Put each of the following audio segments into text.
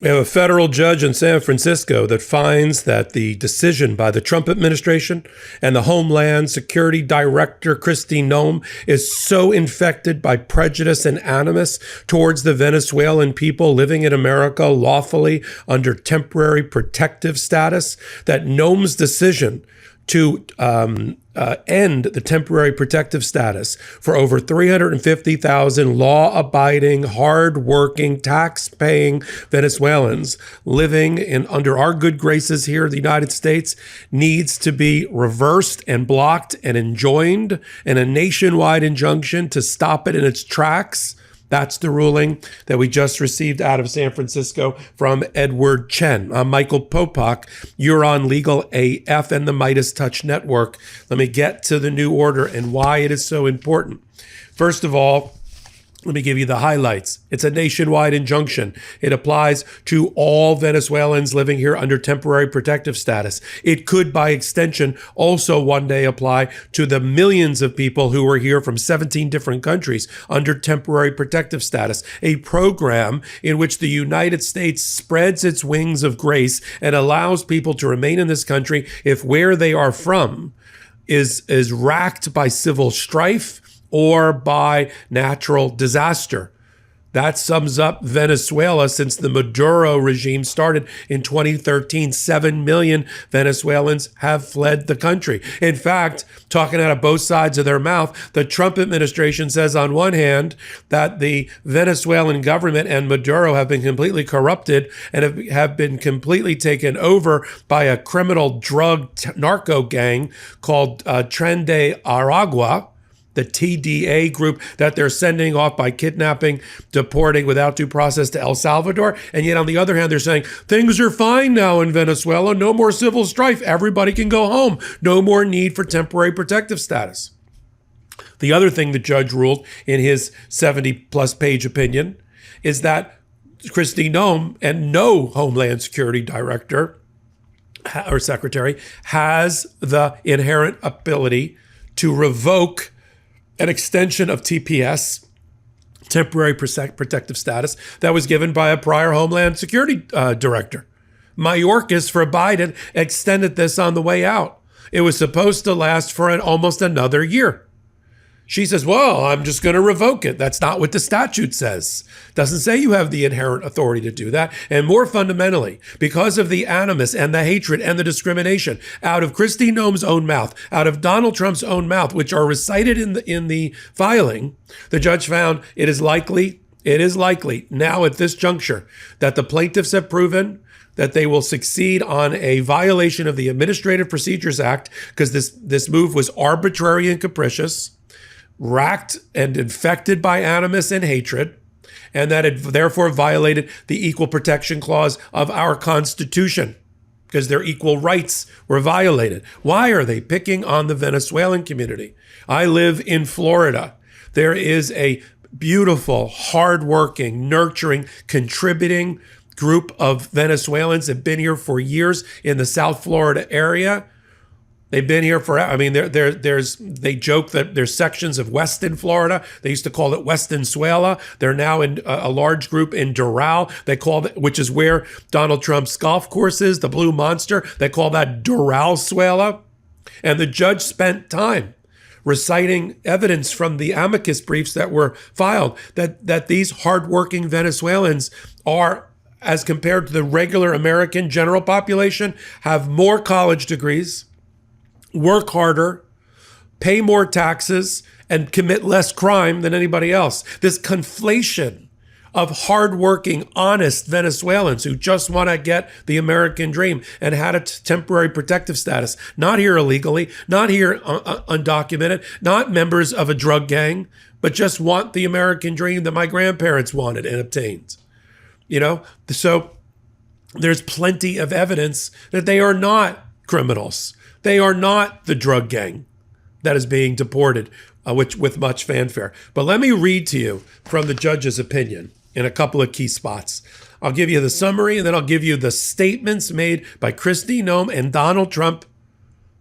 We have a federal judge in San Francisco that finds that the decision by the Trump administration and the Homeland Security Director, Kristi Noem, is so infected by prejudice and animus towards the Venezuelan people living in America lawfully under temporary protective status that Noem's decision to end the temporary protective status for over 350,000 law-abiding, hard-working, tax-paying Venezuelans living under our good graces here in the United States needs to be reversed and blocked and enjoined, and a nationwide injunction to stop it in its tracks. That's the ruling that we just received out of San Francisco from Edward Chen. I'm Michael Popok. You're on Legal AF and the MeidasTouch Network. Let me get to the new order and why it is so important. First of all, let me give you the highlights. It's a nationwide injunction. It applies to all Venezuelans living here under temporary protective status. It could, by extension, also one day apply to the millions of people who are here from 17 different countries under temporary protective status, a program in which the United States spreads its wings of grace and allows people to remain in this country if where they are from is racked by civil strife or by natural disaster. That sums up Venezuela since the Maduro regime started in 2013. 7 million Venezuelans have fled the country. In fact, talking out of both sides of their mouth, the Trump administration says on one hand that the Venezuelan government and Maduro have been completely corrupted and have been completely taken over by a criminal drug narco gang called Tren de Aragua, the TDA group that they're sending off by kidnapping, deporting without due process to El Salvador. And yet, on the other hand, they're saying things are fine now in Venezuela. No more civil strife. Everybody can go home. No more need for temporary protective status. The other thing the judge ruled in his 70-plus page opinion is that Kristi Noem and no Homeland Security Director or Secretary has the inherent ability to revoke an extension of TPS, temporary protective status, that was given by a prior Homeland Security Director. Mayorkas for Biden extended this on the way out. It was supposed to last for almost another year. She says, well, I'm just going to revoke it. That's not what the statute says. Doesn't say you have the inherent authority to do that. And more fundamentally, because of the animus and the hatred and the discrimination out of Kristi Noem's own mouth, out of Donald Trump's own mouth, which are recited in the filing, the judge found it is likely now at this juncture that the plaintiffs have proven that they will succeed on a violation of the Administrative Procedures Act because this move was arbitrary and capricious, racked and infected by animus and hatred, and that it therefore violated the Equal Protection Clause of our Constitution because their equal rights were violated. Why are they picking on the Venezuelan community? I live in Florida. There is a beautiful, hardworking, nurturing, contributing group of Venezuelans that have been here for years in the South Florida area. They've been here forever. I mean, they joke that there's sections of Weston, Florida. They used to call it Westonzuela. They're now in a large group in Doral. They call it, which is where Donald Trump's golf course is, the Blue Monster. They call that Doralzuela. And the judge spent time reciting evidence from the amicus briefs that were filed that these hardworking Venezuelans are, as compared to the regular American general population, have more college degrees, work harder, pay more taxes, and commit less crime than anybody else. This conflation of hardworking, honest Venezuelans who just want to get the American dream and had a temporary protective status, not here illegally, not here undocumented, not members of a drug gang, but just want the American dream that my grandparents wanted and obtained. So there's plenty of evidence that they are not criminals. They are not the drug gang that is being deported, with much fanfare. But let me read to you from the judge's opinion in a couple of key spots. I'll give you the summary, and then I'll give you the statements made by Kristi Noem and Donald Trump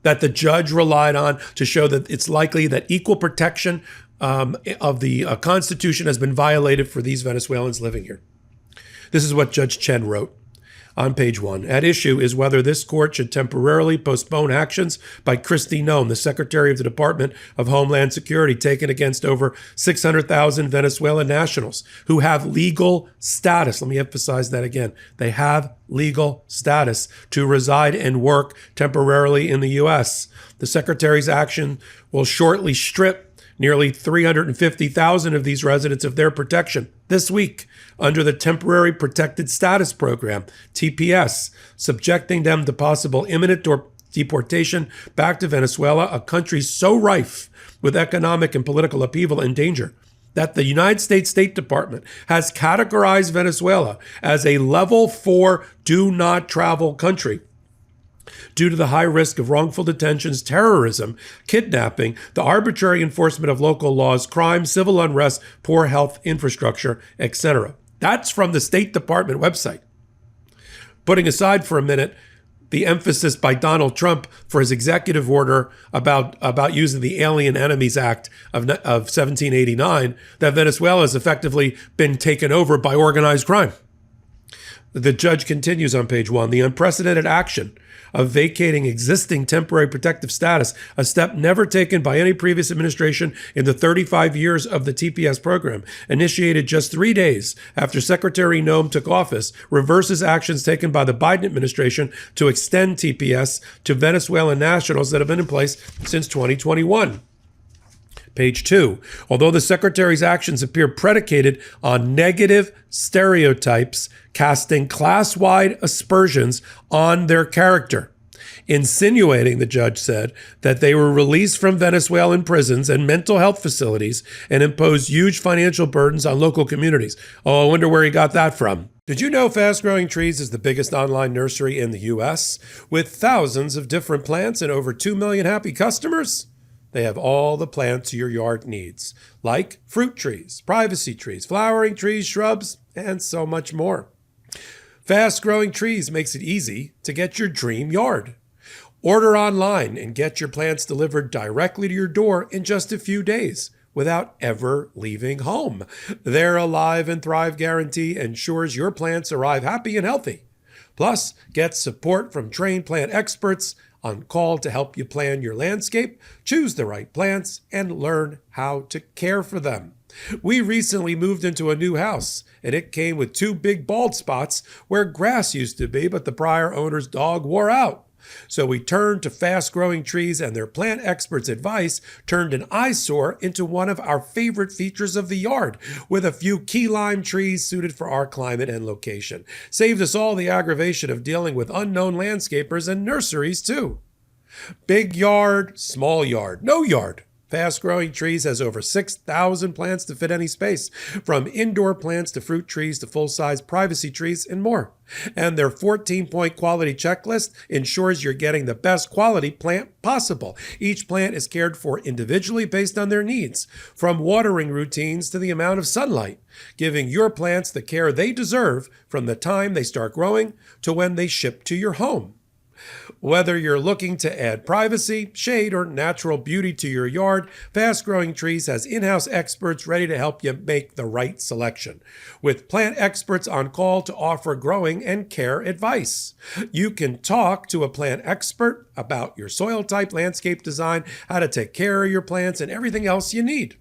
that the judge relied on to show that it's likely that equal protection of the Constitution has been violated for these Venezuelans living here. This is what Judge Chen wrote on page 1. At issue is whether this court should temporarily postpone actions by Kristi Noem, the Secretary of the Department of Homeland Security, taken against over 600,000 Venezuelan nationals who have legal status. Let me emphasize that again. They have legal status to reside and work temporarily in the U.S. The Secretary's action will shortly strip nearly 350,000 of these residents of their protection this week under the Temporary Protected Status Program, TPS, subjecting them to possible imminent deportation back to Venezuela, a country so rife with economic and political upheaval and danger that the United States State Department has categorized Venezuela as a level 4 do not travel country due to the high risk of wrongful detentions, terrorism, kidnapping, the arbitrary enforcement of local laws, crime, civil unrest, poor health infrastructure, etc. That's from the State Department website. Putting aside for a minute the emphasis by Donald Trump for his executive order about using the Alien Enemies Act of 1789, that Venezuela has effectively been taken over by organized crime. The judge continues on page 1, the unprecedented action of vacating existing temporary protective status, a step never taken by any previous administration in the 35 years of the TPS program, initiated just 3 days after Secretary Noem took office, reverses actions taken by the Biden administration to extend TPS to Venezuelan nationals that have been in place since 2021. Page 2. Although the Secretary's actions appear predicated on negative stereotypes, casting class-wide aspersions on their character, insinuating, the judge said, that they were released from Venezuelan prisons and mental health facilities and imposed huge financial burdens on local communities. Oh, I wonder where he got that from. Did you know Fast Growing Trees is the biggest online nursery in the U.S. with thousands of different plants and over 2 million happy customers? They have all the plants your yard needs, like fruit trees, privacy trees, flowering trees, shrubs, and so much more. Fast Growing Trees makes it easy to get your dream yard. Order online and get your plants delivered directly to your door in just a few days without ever leaving home. Their Alive and Thrive guarantee ensures your plants arrive happy and healthy. Plus, get support from trained plant experts on call to help you plan your landscape, choose the right plants, and learn how to care for them. We recently moved into a new house, and it came with 2 big bald spots where grass used to be, but the prior owner's dog wore out. So we turned to Fast Growing Trees, and their plant experts' advice turned an eyesore into one of our favorite features of the yard, with a few key lime trees suited for our climate and location. Saved us all the aggravation of dealing with unknown landscapers and nurseries, too. Big yard, small yard, no yard. Fast Growing Trees has over 6,000 plants to fit any space, from indoor plants to fruit trees to full-size privacy trees and more. And their 14-point quality checklist ensures you're getting the best quality plant possible. Each plant is cared for individually based on their needs, from watering routines to the amount of sunlight, giving your plants the care they deserve from the time they start growing to when they ship to your home. Whether you're looking to add privacy, shade, or natural beauty to your yard, Fast Growing Trees has in-house experts ready to help you make the right selection, with plant experts on call to offer growing and care advice. You can talk to a plant expert about your soil type, landscape design, how to take care of your plants, and everything else you need.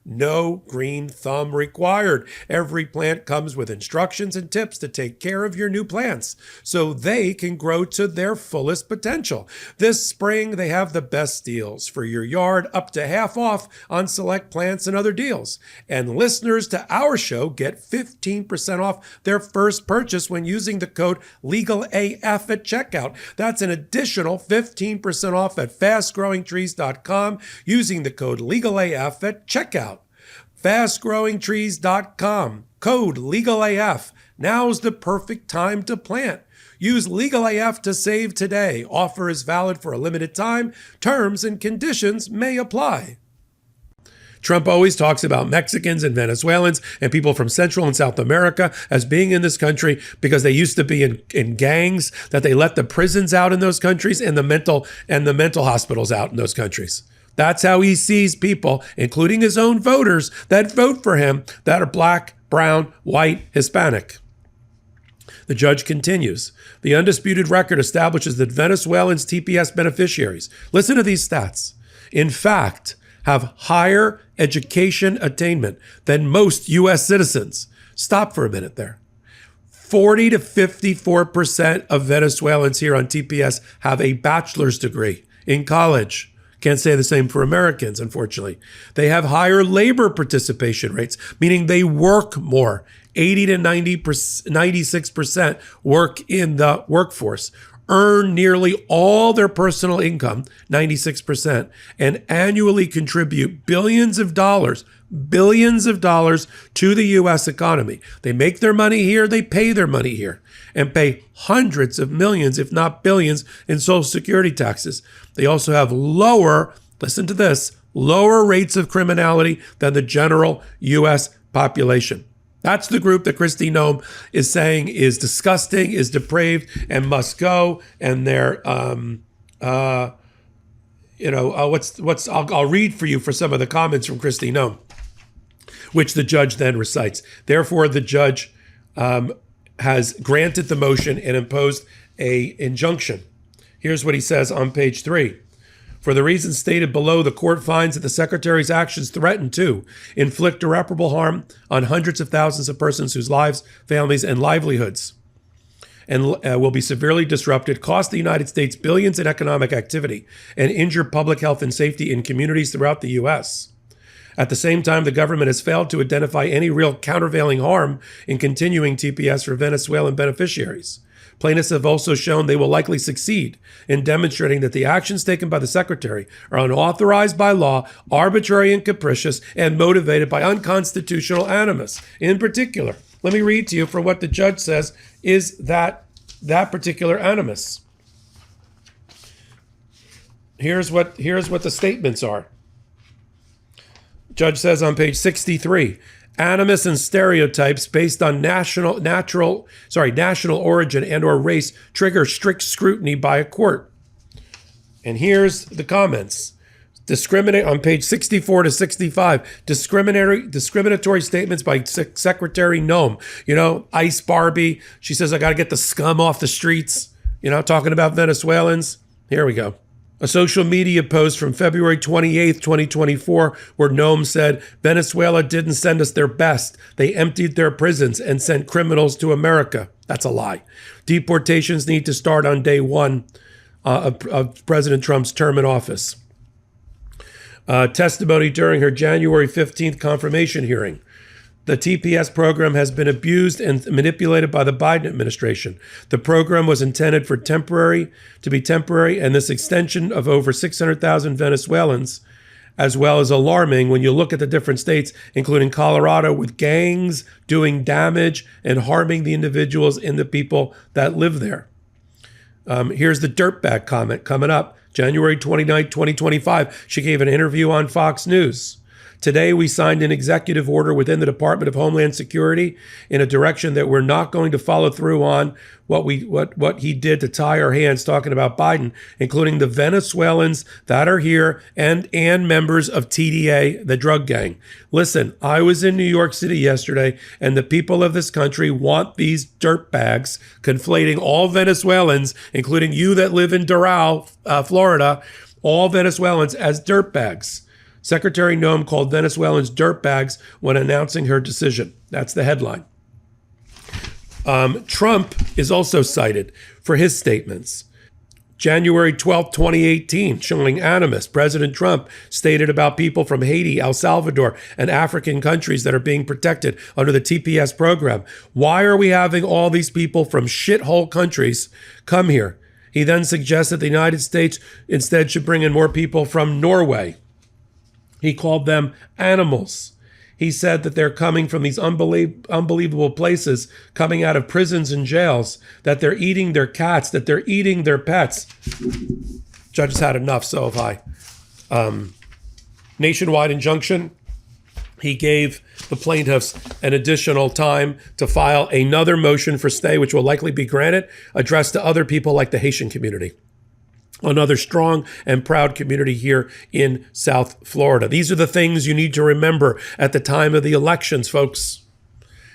No green thumb required. Every plant comes with instructions and tips to take care of your new plants so they can grow to their fullest potential. This spring, they have the best deals for your yard, up to half off on select plants and other deals. And listeners to our show get 15% off their first purchase when using the code LEGALAF at checkout. That's an additional 15% off at fastgrowingtrees.com using the code LEGALAF at checkout. fastgrowingtrees.com, code LEGALAF. Now's the perfect time to plant. Use LEGALAF to save today. Offer is valid for a limited time. Terms and conditions may apply. Trump always talks about Mexicans and Venezuelans and people from Central and South America as being in this country because they used to be in gangs, that they let the prisons out in those countries and the mental hospitals out in those countries. That's how he sees people, including his own voters that vote for him, that are black, brown, white, Hispanic. The judge continues, the undisputed record establishes that Venezuelans TPS beneficiaries, listen to these stats, in fact, have higher education attainment than most U.S. citizens. Stop for a minute there. 40 to 54% of Venezuelans here on TPS have a bachelor's degree in college. Can't say the same for Americans, unfortunately. They have higher labor participation rates, meaning they work more. 80 to 96% work in the workforce, earn nearly all their personal income, 96%, and annually contribute billions of dollars to the U.S. economy. They make their money here, they pay their money here, and pay hundreds of millions, if not billions, in Social Security taxes. They also have lower, listen to this, lower rates of criminality than the general U.S. population. That's the group that Kristi Noem is saying is disgusting, is depraved, and must go. And they're, I'll read for you for some of the comments from Kristi Noem, which the judge then recites. Therefore, the judge has granted the motion and imposed an injunction. Here's what he says on page 3. For the reasons stated below, the court finds that the Secretary's actions threaten to inflict irreparable harm on hundreds of thousands of persons whose lives, families, and livelihoods and will be severely disrupted, cost the United States billions in economic activity, and injure public health and safety in communities throughout the U.S. At the same time, the government has failed to identify any real countervailing harm in continuing TPS for Venezuelan beneficiaries. Plaintiffs have also shown they will likely succeed in demonstrating that the actions taken by the Secretary are unauthorized by law, arbitrary and capricious, and motivated by unconstitutional animus. In particular, let me read to you for what the judge says is that particular animus. Here's what the statements are. Judge says on page 63, animus and stereotypes based on national origin and or race trigger strict scrutiny by a court. And here's the comments. Discriminate on page 64 to 65, discriminatory statements by Secretary Noem. Ice Barbie. She says, I got to get the scum off the streets. Talking about Venezuelans. Here we go. A social media post from February 28th, 2024, where Noem said, Venezuela didn't send us their best. They emptied their prisons and sent criminals to America. That's a lie. Deportations need to start on day one of President Trump's term in office. Testimony during her January 15th confirmation hearing. The TPS program has been abused and manipulated by the Biden administration. The program was intended to be temporary, and this extension of over 600,000 Venezuelans, as well as alarming when you look at the different states, including Colorado, with gangs doing damage and harming the individuals and the people that live there. Here's the dirtbag comment coming up. January 29, 2025, she gave an interview on Fox News. Today, we signed an executive order within the Department of Homeland Security in a direction that we're not going to follow through on what he did to tie our hands, talking about Biden, including the Venezuelans that are here and members of TDA, the drug gang. Listen, I was in New York City yesterday, and the people of this country want these dirtbags conflating all Venezuelans, including you that live in Doral, Florida, all Venezuelans as dirtbags. Secretary Noem called Venezuelans dirtbags when announcing her decision. That's the headline. Trump is also cited for his statements. January 12, 2018, showing animus. President Trump stated about people from Haiti, El Salvador, and African countries that are being protected under the TPS program. Why are we having all these people from shithole countries come here? He then suggested the United States instead should bring in more people from Norway. He called them animals. He said that they're coming from these unbelievable places, coming out of prisons and jails, that they're eating their cats, that they're eating their pets. Judge has had enough, so have I. Nationwide Injunction. He gave the plaintiffs an additional time to file another motion for stay, which will likely be granted, addressed to other people like the Haitian community. Another strong and proud community here in South Florida. These are the things you need to remember at the time of the elections, folks.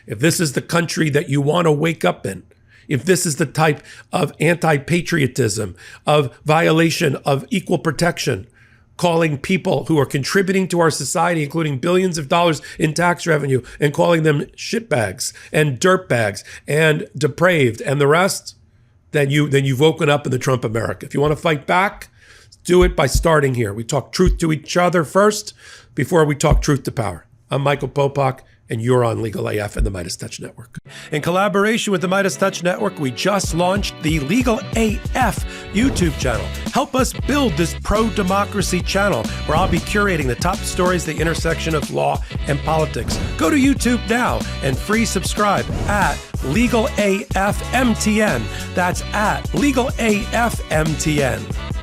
If this is the country that you want to wake up in, if this is the type of anti-patriotism, of violation of equal protection, calling people who are contributing to our society, including billions of dollars in tax revenue, and calling them shitbags and dirtbags and depraved and the rest, then you've woken up in the Trump America. If you want to fight back, do it by starting here. We talk truth to each other first before we talk truth to power. I'm Michael Popok, and you're on Legal AF and the MeidasTouch Network. In collaboration with the MeidasTouch Network, we just launched the Legal AF YouTube channel. Help us build this pro-democracy channel where I'll be curating the top stories at the intersection of law and politics. Go to YouTube now and free subscribe at Legal AF MTN. That's at Legal AF MTN.